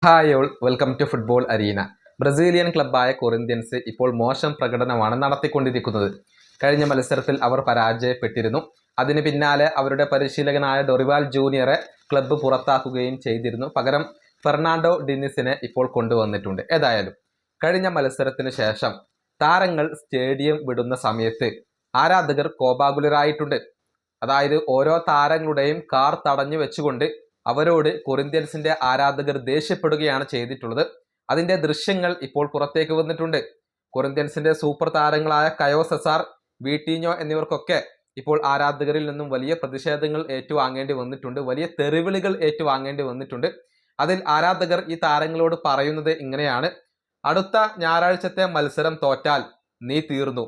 Hi all welcome to football arena. Brazilian ക്ലബ്ബായ Corinthians ഇപ്പോൾ മോശം പ്രകടനമാണ് നടത്തിക്കൊണ്ടിരിക്കുന്നത്. കഴിഞ്ഞ മത്സരത്തിൽ അവർ പരാജയപ്പെട്ടിരുന്നു. അതിന് പിന്നാലെ അവരുടെ പരിശീലകനായ ഡൊറിവാൽ ജൂനിയറെ ക്ലബ്ബ് പുറത്താക്കുകയും ചെയ്തിരുന്നു. പകരം ഫെർണാണ്ടോ ഡിനിസിനെ ഇപ്പോൾ കൊണ്ടുവന്നിട്ടുണ്ട്. ഏതായാലും കഴിഞ്ഞ മത്സരത്തിന് ശേഷം താരങ്ങൾ സ്റ്റേഡിയം വിടുന്ന സമയത്ത് ആരാധകർ കോപാകുലരായിട്ടുണ്ട്. അതായത് ഓരോ താരങ്ങളുടെയും കാർ തടഞ്ഞു വെച്ചുകൊണ്ട് അവരോട് കൊറിന്ത്യൻസിന്റെ ആരാധകർ ദേഷ്യപ്പെടുകയാണ് ചെയ്തിട്ടുള്ളത്. അതിന്റെ ദൃശ്യങ്ങൾ ഇപ്പോൾ പുറത്തേക്ക് വന്നിട്ടുണ്ട്. കൊറിന്ത്യൻസിന്റെ സൂപ്പർ താരങ്ങളായ കയോ സെസാർ, വീട്ടീഞ്ഞോ എന്നിവർക്കൊക്കെ ഇപ്പോൾ ആരാധകരിൽ നിന്നും വലിയ പ്രതിഷേധങ്ങൾ ഏറ്റുവാങ്ങേണ്ടി വന്നിട്ടുണ്ട്. വലിയ തെറിവിളികൾ ഏറ്റുവാങ്ങേണ്ടി വന്നിട്ടുണ്ട്. അതിൽ ആരാധകർ ഈ താരങ്ങളോട് പറയുന്നത് ഇങ്ങനെയാണ്: അടുത്ത ഞായറാഴ്ചത്തെ മത്സരം തോറ്റാൽ നീ തീർന്നു.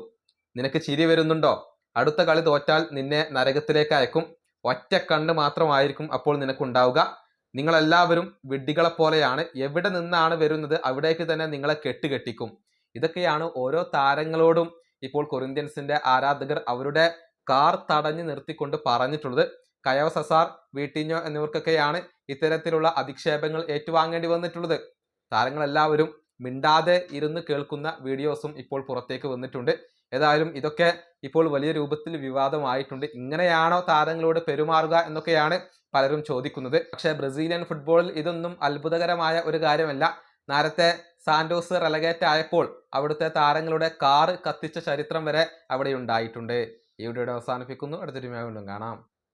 നിനക്ക് ചിരി വരുന്നുണ്ടോ? അടുത്ത കളി തോറ്റാൽ നിന്നെ നരകത്തിലേക്ക് അയക്കും. ഒറ്റ കണ്ണ് മാത്രമായിരിക്കും അപ്പോൾ നിനക്കുണ്ടാവുക. നിങ്ങളെല്ലാവരും വിഡ്ഢികളെ പോലെയാണ്. എവിടെ നിന്നാണ് വരുന്നത് അവിടേക്ക് തന്നെ നിങ്ങളെ കെട്ടുകെട്ടിക്കും. ഇതൊക്കെയാണ് ഓരോ താരങ്ങളോടും ഇപ്പോൾ കൊറിന്ത്യൻസിന്റെ ആരാധകർ അവരുടെ കാർ തടഞ്ഞു നിർത്തിക്കൊണ്ട് പറഞ്ഞിട്ടുള്ളത്. കയോ സസാർ, വീട്ടിഞ്ഞോ എന്നിവർക്കൊക്കെയാണ് ഇത്തരത്തിലുള്ള അധിക്ഷേപങ്ങൾ ഏറ്റുവാങ്ങേണ്ടി വന്നിട്ടുള്ളത്. താരങ്ങളെല്ലാവരും മിണ്ടാതെ ഇരുന്ന് കേൾക്കുന്ന വീഡിയോസും ഇപ്പോൾ പുറത്തേക്ക് വന്നിട്ടുണ്ട്. ഏതായാലും ഇതൊക്കെ ഇപ്പോൾ വലിയ രൂപത്തിൽ വിവാദമായിട്ടുണ്ട്. ഇങ്ങനെയാണോ താരങ്ങളോട് പെരുമാറുക എന്നൊക്കെയാണ് പലരും ചോദിക്കുന്നത്. പക്ഷേ ബ്രസീലിയൻ ഫുട്ബോളിൽ ഇതൊന്നും അത്ഭുതകരമായ ഒരു കാര്യമല്ല. നേരത്തെ സാന്റോസ് റെലഗേറ്റ് ആയപ്പോൾ അവിടുത്തെ താരങ്ങളുടെ കാർ കത്തിച്ച ചരിത്രം വരെ അവിടെ ഉണ്ടായിട്ടുണ്ട്. ഈ വീഡിയോ അവസാനിപ്പിക്കുന്നു. അടുത്തൊരു വീണ്ടും കാണാം.